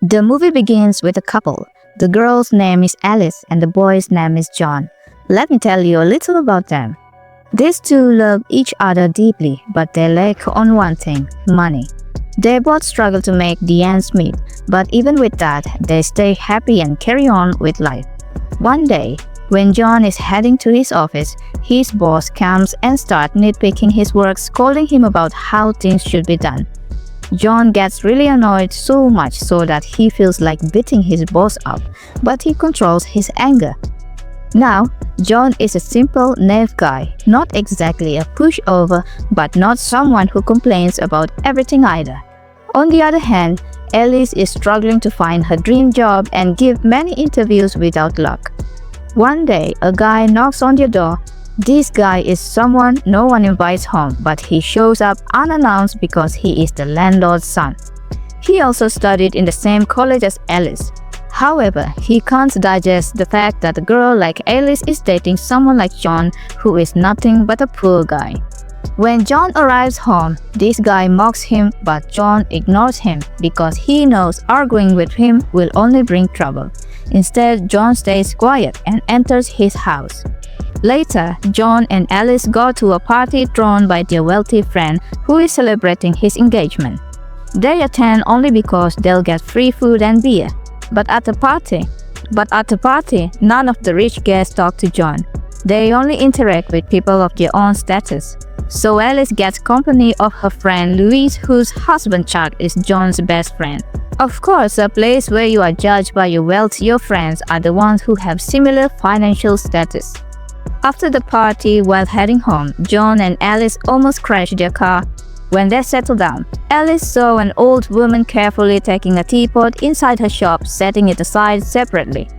The movie begins with a couple. The girl's name is Alice and the boy's name is John. Let me tell you a little about them. These two love each other deeply, but they lack on one thing: money. They both struggle to make the ends meet, but even with that, they stay happy and carry on with life. One day, when John is heading to his office, his boss comes and starts nitpicking his work, scolding him about how things should be done. John gets really annoyed, so much so that he feels like beating his boss up, but he controls his anger. Now, John is a simple, naive guy, not exactly a pushover, but not someone who complains about everything either. On the other hand, Alice is struggling to find her dream job and give many interviews without luck. One day, a guy knocks on their door. This guy is someone no one invites home, but he shows up unannounced because he is the landlord's son. He also studied in the same college as Alice. However, he can't digest the fact that a girl like Alice is dating someone like John, who is nothing but a poor guy. When John arrives home, this guy mocks him, but John ignores him because he knows arguing with him will only bring trouble. Instead, John stays quiet and enters his house. Later, John and Alice go to a party thrown by their wealthy friend who is celebrating his engagement. They attend only because they'll get free food and beer. But at the party, none of the rich guests talk to John. They only interact with people of their own status. So Alice gets company of her friend Louise, whose husband Chuck is John's best friend. Of course, a place where you are judged by your wealth, your friends are the ones who have similar financial status. After the party, while heading home, John and Alice almost crash their car. When they settle down, Alice saw an old woman carefully taking a teapot inside her shop, setting it aside separately.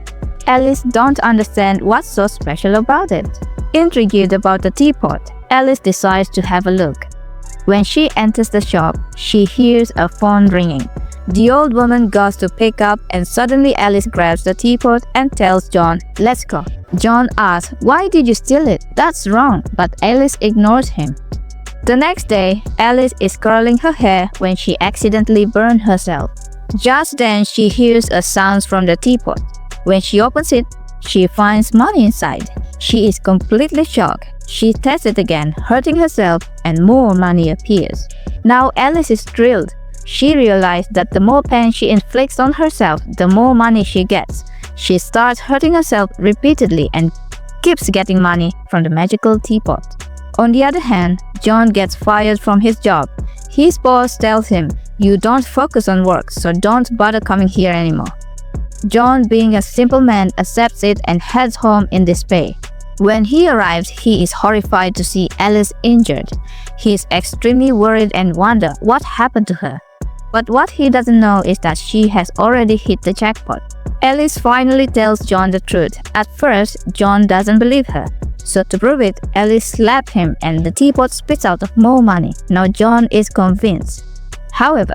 Alice don't understand what's so special about it. Intrigued about the teapot, Alice decides to have a look. When she enters the shop, she hears a phone ringing. The old woman goes to pick up, and suddenly Alice grabs the teapot and tells John, "Let's go." John asks, "Why did you steal it? That's wrong," but Alice ignores him. The next day, Alice is curling her hair when she accidentally burned herself. Just then, she hears a sound from the teapot. When she opens it, she finds money inside. She is completely shocked. She tests it again, hurting herself, and more money appears. Now Alice is thrilled. She realized that the more pain she inflicts on herself, the more money she gets. She starts hurting herself repeatedly and keeps getting money from the magical teapot. On the other hand, John gets fired from his job. His boss tells him, "You don't focus on work, so don't bother coming here anymore." John, being a simple man, accepts it and heads home in despair. When he arrives, he is horrified to see Alice injured. He is extremely worried and wonders what happened to her. But what he doesn't know is that she has already hit the jackpot. Alice finally tells John the truth. At first, John doesn't believe her. So to prove it, Alice slaps him and the teapot spits out of more money. Now John is convinced. However,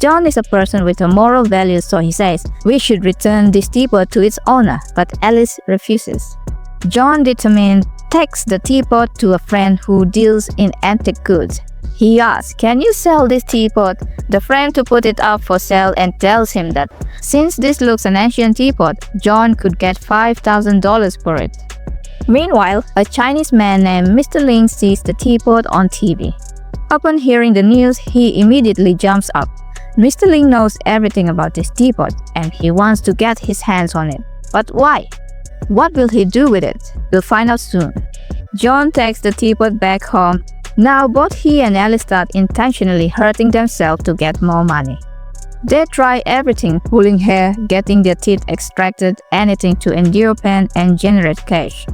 John is a person with a moral value, so he says, "We should return this teapot to its owner," but Alice refuses. John, determined, takes the teapot to a friend who deals in antique goods. He asks, "Can you sell this teapot?" The friend to put it up for sale and tells him that since this looks an ancient teapot, John could get $5,000 for it. Meanwhile, a Chinese man named Mr. Ling sees the teapot on TV. Upon hearing the news, he immediately jumps up. Mr. Ling knows everything about this teapot and he wants to get his hands on it. But why? What will he do with it? We'll find out soon. John takes the teapot back home. Now both he and Alice start intentionally hurting themselves to get more money. They try everything, pulling hair, getting their teeth extracted, anything to endure pain and generate cash.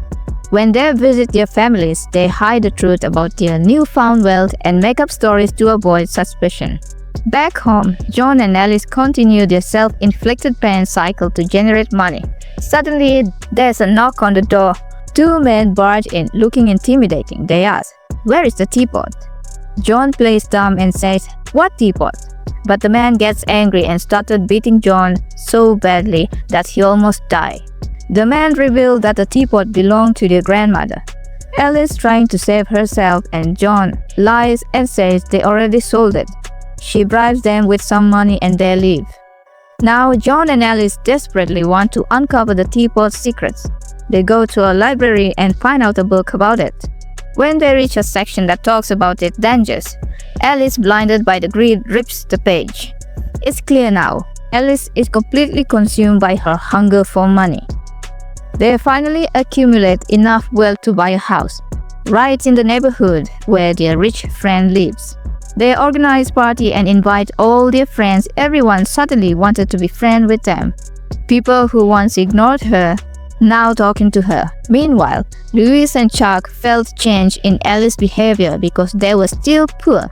When they visit their families, they hide the truth about their newfound wealth and make up stories to avoid suspicion. Back home, John and Alice continue their self-inflicted pain cycle to generate money. Suddenly, there's a knock on the door. Two men barge in, looking intimidating. They ask, "Where is the teapot?" John plays dumb and says, "What teapot?" But the man gets angry and started beating John so badly that he almost died. The man revealed that the teapot belonged to their grandmother. Alice trying to save herself, and John lies and says they already sold it. She bribes them with some money and they leave. Now John and Alice desperately want to uncover the teapot's secrets. They go to a library and find out a book about it. When they reach a section that talks about its dangers, Alice, blinded by the greed, rips the page. It's clear now. Alice is completely consumed by her hunger for money. They finally accumulate enough wealth to buy a house, right in the neighborhood where their rich friend lives. They organize a party and invite all their friends. Everyone suddenly wanted to be friends with them. People who once ignored her, now talking to her. Meanwhile, Louis and Chuck felt change in Alice's behavior because they were still poor.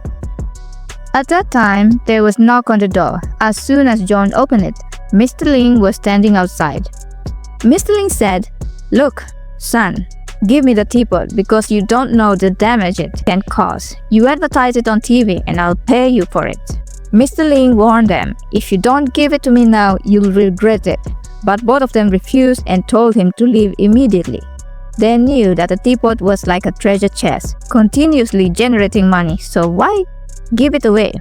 At that time, there was a knock on the door. As soon as John opened it, Mr. Ling was standing outside. Mr. Ling said, "Look, son, give me the teapot because you don't know the damage it can cause. You advertise it on TV and I'll pay you for it." Mr. Ling warned them, "If you don't give it to me now, you'll regret it." But both of them refused and told him to leave immediately. They knew that the teapot was like a treasure chest, continuously generating money, so why give it away?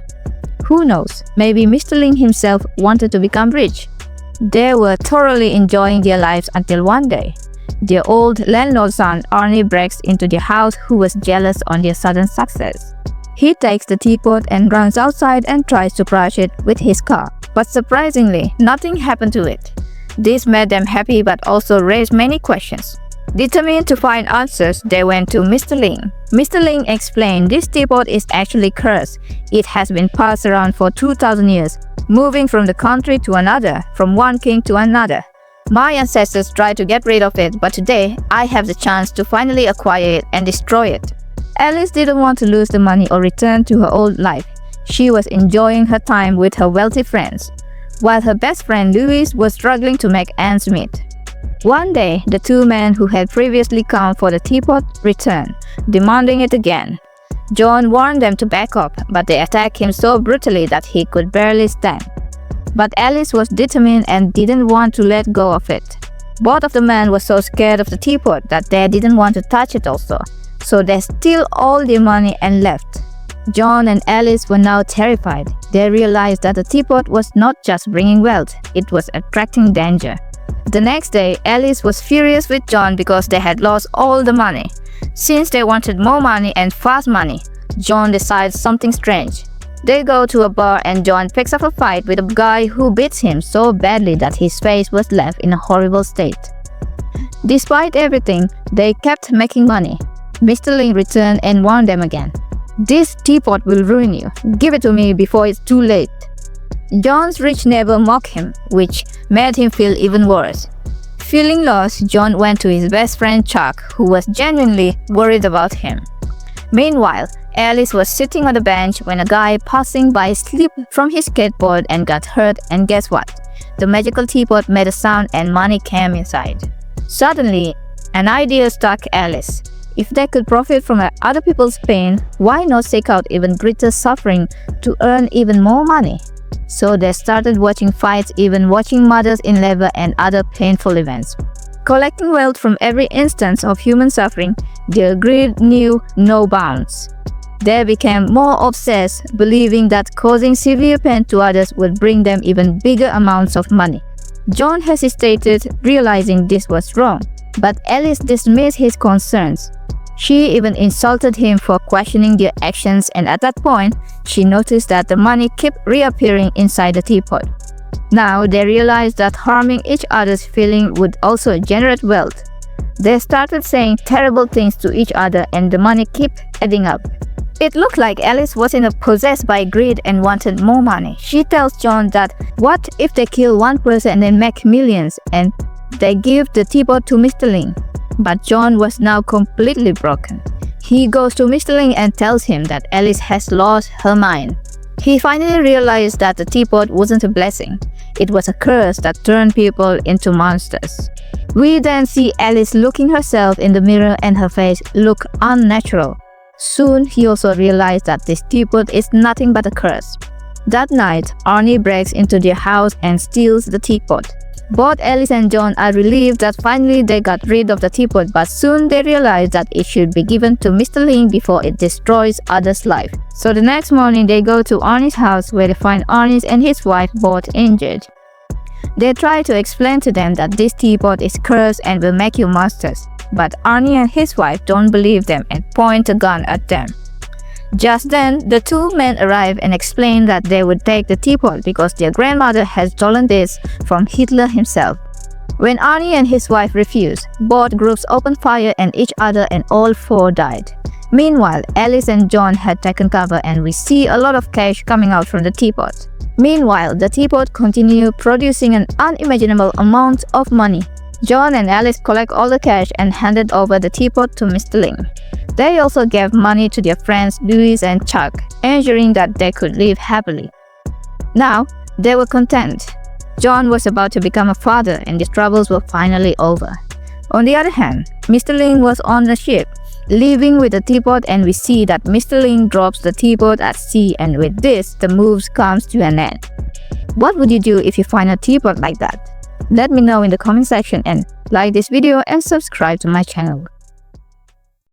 Who knows, maybe Mr. Ling himself wanted to become rich. They were thoroughly enjoying their lives until one day, their old landlord's son Arnie breaks into their house, who was jealous on their sudden success. He takes the teapot and runs outside and tries to crush it with his car. But surprisingly, nothing happened to it. This made them happy but also raised many questions. Determined to find answers, they went to Mr. Ling. Mr. Ling explained this teapot is actually cursed. It has been passed around for 2,000 years, moving from the country to another, from one king to another. My ancestors tried to get rid of it, but today I have the chance to finally acquire it and destroy it. Alice didn't want to lose the money or return to her old life. She was enjoying her time with her wealthy friends, while her best friend Louis was struggling to make ends meet. One day, the two men who had previously come for the teapot returned, demanding it again. John warned them to back up, but they attacked him so brutally that he could barely stand. But Alice was determined and didn't want to let go of it. Both of the men were so scared of the teapot that they didn't want to touch it also, so they stole all their money and left. John and Alice were now terrified. They realized that the teapot was not just bringing wealth, it was attracting danger. The next day, Alice was furious with John because they had lost all the money. Since they wanted more money and fast money, John decides something strange. They go to a bar and John picks up a fight with a guy who beats him so badly that his face was left in a horrible state. Despite everything, they kept making money. Mr. Ling returned and warned them again. "This teapot will ruin you. Give it to me before it's too late." John's rich neighbor mocked him, which made him feel even worse. Feeling lost, John went to his best friend Chuck, who was genuinely worried about him. Meanwhile, Alice was sitting on the bench when a guy passing by slipped from his skateboard and got hurt, and guess what? The magical teapot made a sound and money came inside. Suddenly, an idea struck Alice. If they could profit from other people's pain, why not seek out even greater suffering to earn even more money? So they started watching fights, even watching mothers in labor and other painful events. Collecting wealth from every instance of human suffering, their greed knew no bounds. They became more obsessed, believing that causing severe pain to others would bring them even bigger amounts of money. John hesitated, realizing this was wrong, but Alice dismissed his concerns. She even insulted him for questioning their actions, and at that point, she noticed that the money kept reappearing inside the teapot. Now they realized that harming each other's feeling would also generate wealth. They started saying terrible things to each other and the money kept adding up. It looked like Alice was possessed by greed and wanted more money. She tells John that what if they kill one person and then make millions, and they give the teapot to Mr. Ling. But John was now completely broken. He goes to Mr. Ling and tells him that Alice has lost her mind. He finally realized that the teapot wasn't a blessing. It was a curse that turned people into monsters. We then see Alice looking herself in the mirror and her face look unnatural. Soon he also realized that this teapot is nothing but a curse. That night, Arnie breaks into their house and steals the teapot. Both Alice and John are relieved that finally they got rid of the teapot, but soon they realize that it should be given to Mr. Ling before it destroys others' life. So the next morning they go to Arnie's house, where they find Arnie and his wife both injured. They try to explain to them that this teapot is cursed and will make you monsters, but Arnie and his wife don't believe them and point a gun at them. Just then, the two men arrive and explain that they would take the teapot because their grandmother has stolen this from Hitler himself. When Arnie and his wife refuse, both groups open fire at each other and all four died. Meanwhile, Alice and John had taken cover and we see a lot of cash coming out from the teapot. Meanwhile, the teapot continued producing an unimaginable amount of money. John and Alice collect all the cash and handed over the teapot to Mr. Ling. They also gave money to their friends Louis and Chuck, ensuring that they could live happily. Now, they were content. John was about to become a father and his troubles were finally over. On the other hand, Mr. Ling was on the ship, living with the teapot, and we see that Mr. Ling drops the teapot at sea, and with this, the moves comes to an end. What would you do if you find a teapot like that? Let me know in the comment section and like this video and subscribe to my channel.